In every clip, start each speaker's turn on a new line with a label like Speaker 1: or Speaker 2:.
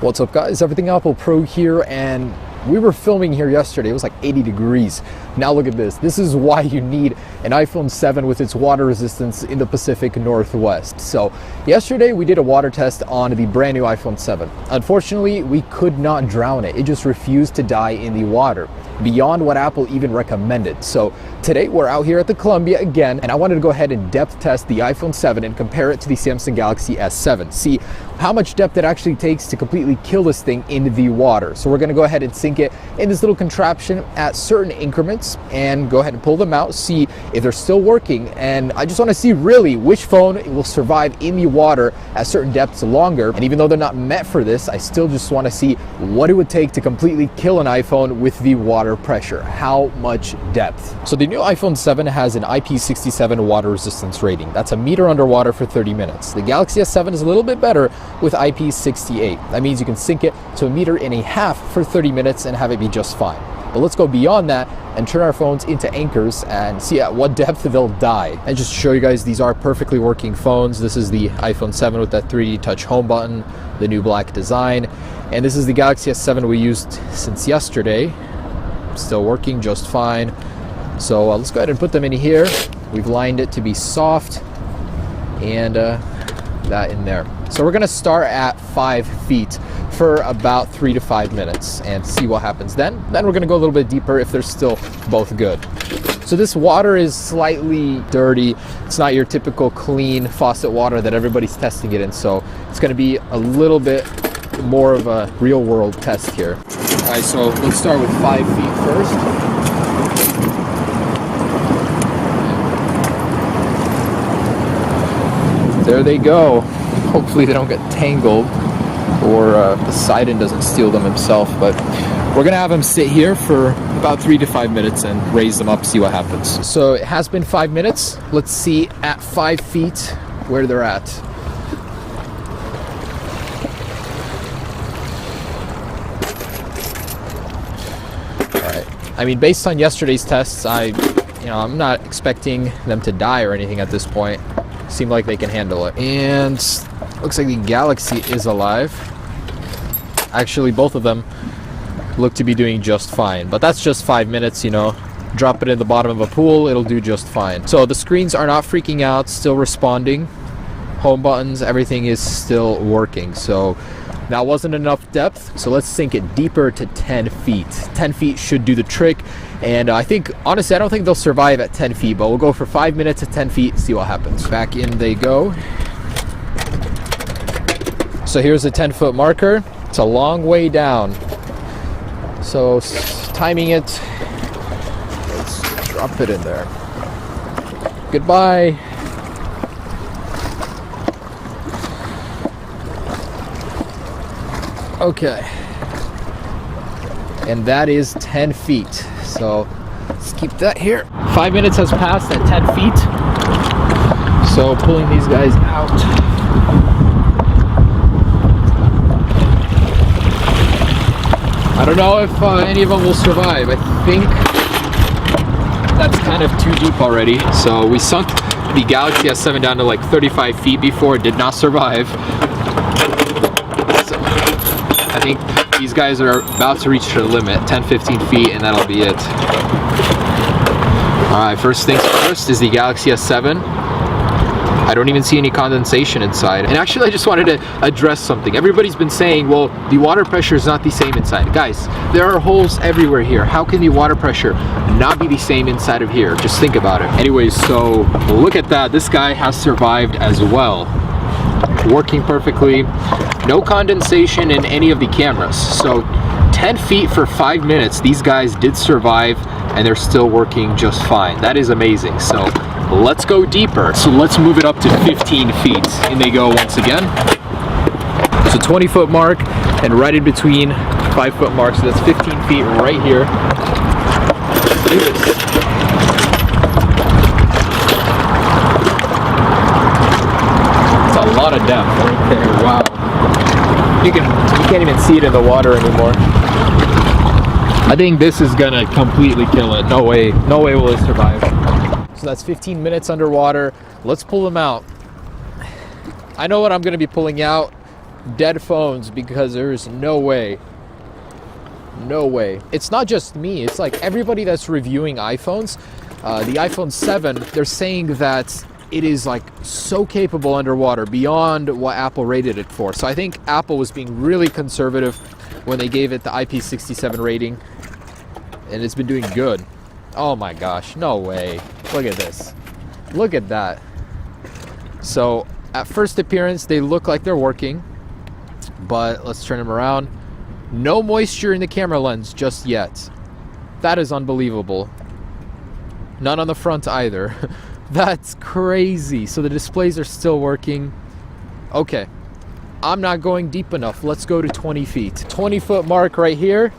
Speaker 1: What's up guys, Everything Apple Pro here, and we were filming here yesterday. It was like 80 degrees. Now look at this. This is why you need an iPhone 7 with its water resistance in the Pacific Northwest. So yesterday we did a water test on the brand new iPhone 7. Unfortunately, we could not drown it. It just refused to die in the water, beyond what Apple even recommended. So today we're out here at the Columbia again, and I wanted to go ahead and depth test the iPhone 7 and compare it to the Samsung Galaxy S7. See how much depth it actually takes to completely kill this thing in the water. So we're gonna go ahead and sink it in this little contraption at certain increments and go ahead and pull them out, see if they're still working. And I just wanna see really which phone will survive in the water at certain depths longer. And even though they're not meant for this, I still just wanna see what it would take to completely kill an iPhone with the water pressure. How much depth? So the new iPhone 7 has an IP67 water resistance rating. That's a meter underwater for 30 minutes. The Galaxy S7 is a little bit better with IP68. That means you can sink it to a meter and a half for 30 minutes and have it be just fine. But let's go beyond that and turn our phones into anchors and see at what depth they'll die. And just to show you guys, these are perfectly working phones. This is the iPhone 7 with that 3D touch home button, the new black design. And this is the Galaxy S7 we used since yesterday. Still working just fine. So let's go ahead and put them in here. We've lined it to be soft and that in there. So we're gonna start at 5 feet for about 3 to 5 minutes and see what happens then. Then we're gonna go a little bit deeper if they're still both good. So this water is slightly dirty. It's not your typical clean faucet water that everybody's testing it in. So it's gonna be a little bit more of a real world test here. All right, so let's start with 5 feet first. There they go. Hopefully they don't get tangled or Poseidon doesn't steal them himself, but we're gonna have them sit here for about 3 to 5 minutes and raise them up, see what happens. So it has been 5 minutes. Let's see at 5 feet where they're at. All right. I mean, based on yesterday's tests, I'm not expecting them to die or anything at this point. Seem like they can handle it. And looks like the Galaxy is alive. Actually, both of them look to be doing just fine, but that's just 5 minutes, you know. Drop it in the bottom of a pool, it'll do just fine. So the screens are not freaking out, still responding. Home buttons, everything is still working. So that wasn't enough depth, so let's sink it deeper to 10 feet. 10 feet should do the trick. And I think, honestly, I don't think they'll survive at 10 feet, but we'll go for 5 minutes at 10 feet, see what happens. Back in they go. So here's the 10-foot marker. It's a long way down. So timing it, let's drop it in there. Goodbye. Okay. And that is 10 feet. So let's keep that here. 5 minutes has passed at 10 feet. So pulling these guys out. I don't know if any of them will survive. I think that's kind of too deep already. So we sunk the Galaxy S7 down to like 35 feet before. It did not survive. So I think these guys are about to reach their limit, 10-15 feet, and that'll be it. Alright, first things first is the Galaxy S7. I don't even see any condensation inside. And actually, I just wanted to address something. Everybody's been saying, well, the water pressure is not the same inside. Guys, there are holes everywhere here. How can the water pressure not be the same inside of here? Just think about it. Anyways, so look at that. This guy has survived as well. Working perfectly. No condensation in any of the cameras. So 10 feet for 5 minutes, these guys did survive and they're still working just fine. That is amazing. So let's go deeper. So let's move it up to 15 feet. In they go once again. It's a 20-foot mark and right in between 5-foot mark. So that's 15 feet right here. Let's do this. A lot of depth right there. Wow. You can't even see it in the water anymore. I think this is gonna completely kill it. No way will it survive. So that's 15 minutes underwater. Let's pull them out. I know what I'm gonna be pulling out. dead phones because there's no way. No way. It's not just me. It's like everybody that's reviewing iPhones. The iPhone 7, they're saying that it is like so capable underwater beyond what Apple rated it for. So I think Apple was being really conservative when they gave it the IP67 rating. And it's been doing good. Oh my gosh, no way. Look at this. Look at that. So at first appearance, they look like they're working. But let's turn them around. No moisture in the camera lens just yet. That is unbelievable. None on the front either. That's crazy. So the displays are still working. Okay. I'm not going deep enough. Let's go to 20 feet. 20-foot mark right here.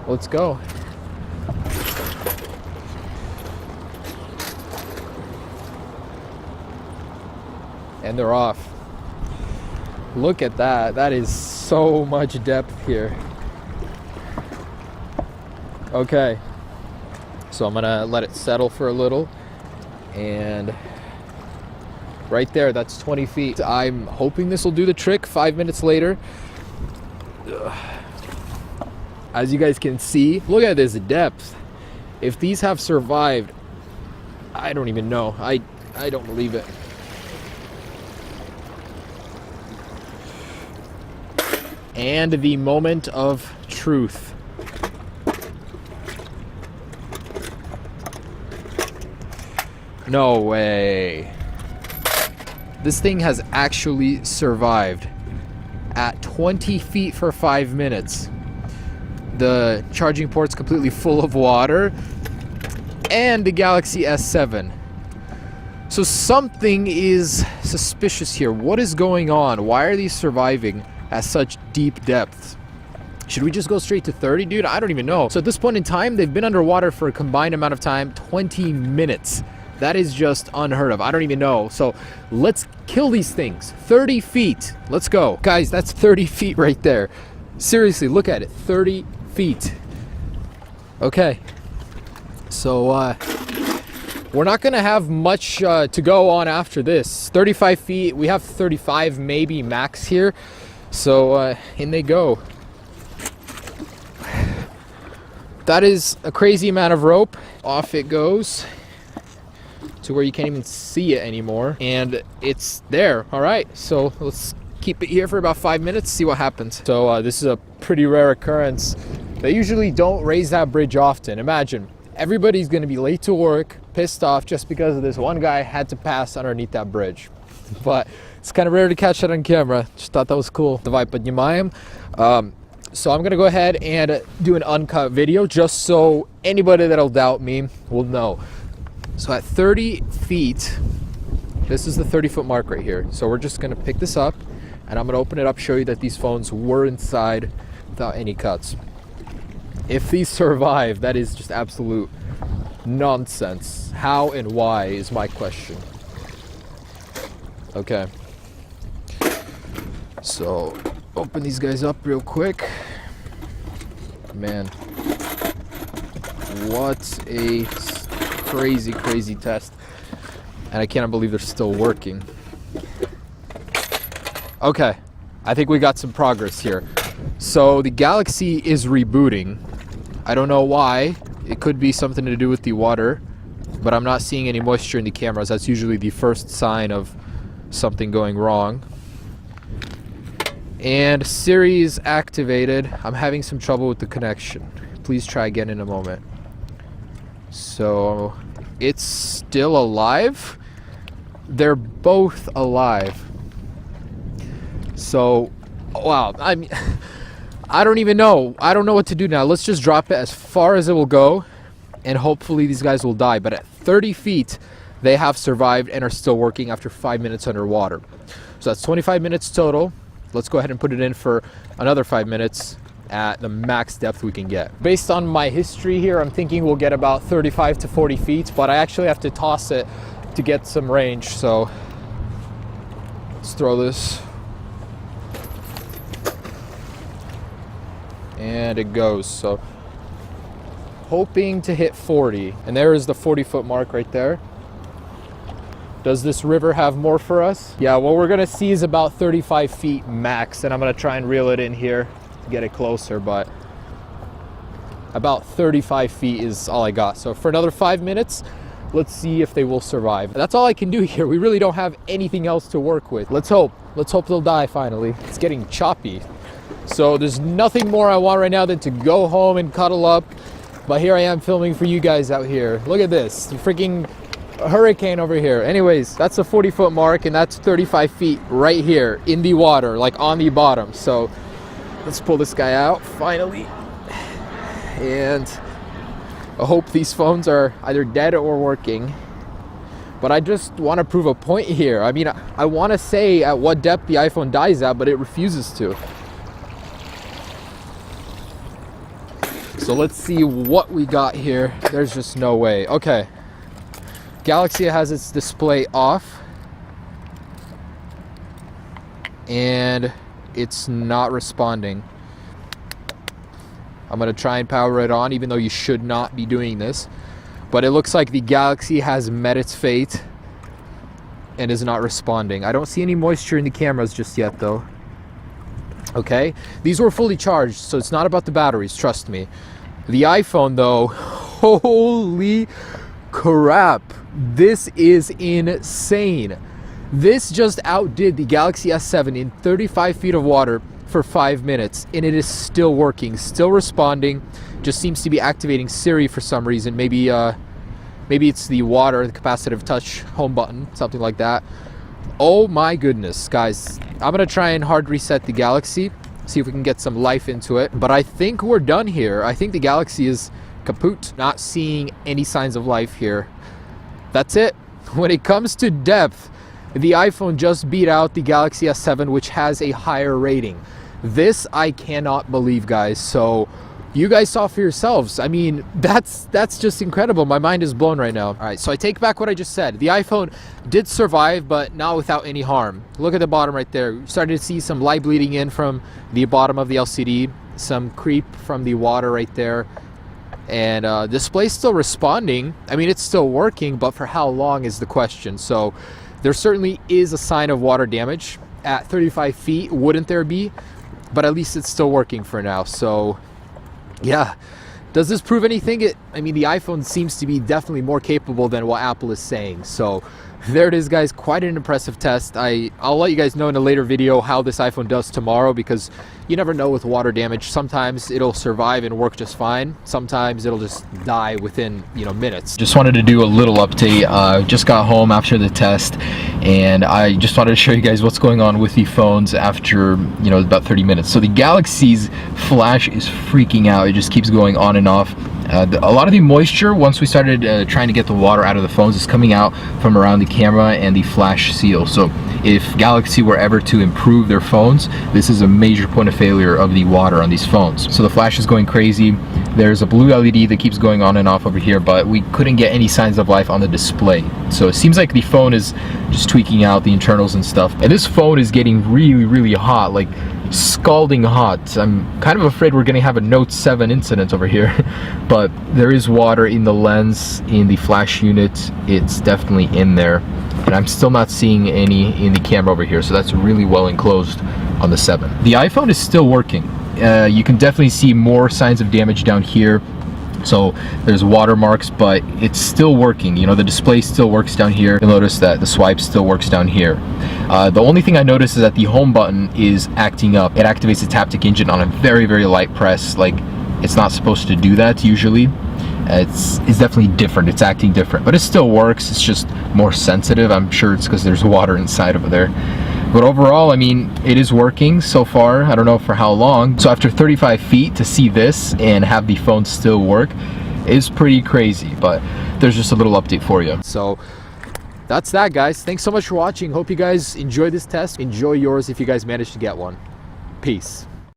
Speaker 1: Let's go. And they're off. Look at that. That is so much depth here. Okay. So I'm gonna let it settle for a little. And right there, that's 20 feet. I'm hoping this will do the trick 5 minutes later. As you guys can see, look at this depth. If these have survived, I don't even know. I don't believe it. And the moment of truth. No way. This thing has actually survived at 20 feet for 5 minutes. The charging port's completely full of water. And the Galaxy S7. So something is suspicious here. What is going on? Why are these surviving at such deep depths? Should we just go straight to 30, dude? I don't even know. So at this point in time, they've been underwater for a combined amount of time, 20 minutes. That is just unheard of. I don't even know. So let's kill these things. 30 feet. Let's go. Guys, that's 30 feet right there. Seriously, look at it. 30 feet. Okay. So, we're not going to have much to go on after this. 35 feet. We have 35 maybe max here. So, in they go. That is a crazy amount of rope. Off it goes to where you can't even see it anymore. And it's there. All right. So, let's keep it here for about 5 minutes, see what happens. So, this is a pretty rare occurrence. They usually don't raise that bridge often. Imagine, everybody's going to be late to work, pissed off just because of this one guy had to pass underneath that bridge. But it's kind of rare to catch that on camera. Just thought that was cool. Давай поднимаем. So I'm going to go ahead and do an uncut video just so anybody that'll doubt me will know. So at 30 feet, this is the 30-foot mark right here. So we're just going to pick this up and I'm going to open it up, show you that these phones were inside without any cuts. If these survive, that is just absolute nonsense. How and why is my question. Okay. So, open these guys up real quick. Man. What a crazy, crazy test. And I cannot believe they're still working. Okay. I think we got some progress here. So, the Galaxy is rebooting. I don't know why. It could be something to do with the water, but I'm not seeing any moisture in the cameras. That's usually the first sign of something going wrong. And Siri is activated. I'm having some trouble with the connection. Please try again in a moment. So it's still alive. They're both alive. So, wow. I mean, I don't even know. I don't know what to do now. Let's just drop it as far as it will go, and hopefully these guys will die. But at 30 feet, they have survived and are still working after 5 minutes underwater. So that's 25 minutes total. Let's go ahead and put it in for another 5 minutes at the max depth we can get. Based on my history here, I'm thinking we'll get about 35 to 40 feet, but I actually have to toss it to get some range. So let's throw this. And it goes. So hoping to hit 40. And there is the 40-foot mark right there. Does this river have more for us? Yeah, what we're gonna see is about 35 feet max, and I'm gonna try and reel it in here to get it closer, but about 35 feet is all I got. So for another 5 minutes, let's see if they will survive. That's all I can do here. We really don't have anything else to work with. Let's hope they'll die finally. It's getting choppy. So there's nothing more I want right now than to go home and cuddle up. But here I am filming for you guys out here. Look at this, the freaking hurricane over here. Anyways, that's a 40-foot mark, and that's 35 feet right here in the water, like on the bottom. So let's pull this guy out finally. And I hope these phones are either dead or working. But I just want to prove a point here. I mean, I want to say at what depth the iPhone dies at, but it refuses to. So let's see what we got here. There's just no way. Okay. Galaxy has its display off. And it's not responding. I'm going to try and power it on, even though you should not be doing this. But it looks like the Galaxy has met its fate and is not responding. I don't see any moisture in the cameras just yet, though. Okay, these were fully charged, so it's not about the batteries, trust me. The iPhone, though, holy crap, this is insane. This just outdid the Galaxy S7 in 35 feet of water for 5 minutes, and it is still working, still responding. Just seems to be activating Siri for some reason. Maybe it's the water, the capacitive touch home button, something like that. Oh my goodness, guys. I'm gonna try and hard reset the Galaxy, see if we can get some life into it. But I think we're done here. I think the Galaxy is kaput. Not seeing any signs of life here. That's it. When it comes to depth, the iPhone just beat out the Galaxy S7, which has a higher rating. This I cannot believe, guys. So you guys saw for yourselves. I mean, that's just incredible. My mind is blown right now. All right, so I take back what I just said. The iPhone did survive, but not without any harm. Look at the bottom right there. You're starting to see some light bleeding in from the bottom of the LCD, some creep from the water right there. And display's still responding. I mean, it's still working, but for how long is the question. So there certainly is a sign of water damage. At 35 feet, wouldn't there be? But at least it's still working for now. So yeah, does this prove anything? I mean, the iPhone seems to be definitely more capable than what Apple is saying. So there it is, guys. Quite an impressive test. I'll let you guys know in a later video how this iPhone does tomorrow, because you never know with water damage. Sometimes it'll survive and work just fine. Sometimes it'll just die within, minutes. Just wanted to do a little update. Just got home after the test, and I just wanted to show you guys what's going on with the phones after, about 30 minutes. So the Galaxy's flash is freaking out. It just keeps going on and off. A lot of the moisture, once we started trying to get the water out of the phones, is coming out from around the camera and the flash seal. So if Galaxy were ever to improve their phones, this is a major point of failure of the water on these phones. So the flash is going crazy. There's a blue LED that keeps going on and off over here, but we couldn't get any signs of life on the display. So it seems like the phone is just tweaking out the internals and stuff. And this phone is getting really, really hot, like scalding hot. I'm kind of afraid we're gonna have a Note 7 incident over here. But there is water in the lens, in the flash unit. It's definitely in there. And I'm still not seeing any in the camera over here, so that's really well enclosed on the 7. The iPhone is still working. You can definitely see more signs of damage down here. So there's watermarks, but it's still working. The display still works down here. You'll notice that the swipe still works down here. The only thing I noticed is that the home button is acting up. It activates the haptic engine on a very, very light press. Like, it's not supposed to do that usually. It's definitely different. It's acting different, but it still works. It's just more sensitive. I'm sure it's because there's water inside over there. But overall, I mean, it is working so far. I don't know for how long. So after 35 feet to see this and have the phone still work is pretty crazy. But there's just a little update for you. So that's that, guys. Thanks so much for watching. Hope you guys enjoyed this test. Enjoy yours if you guys managed to get one. Peace.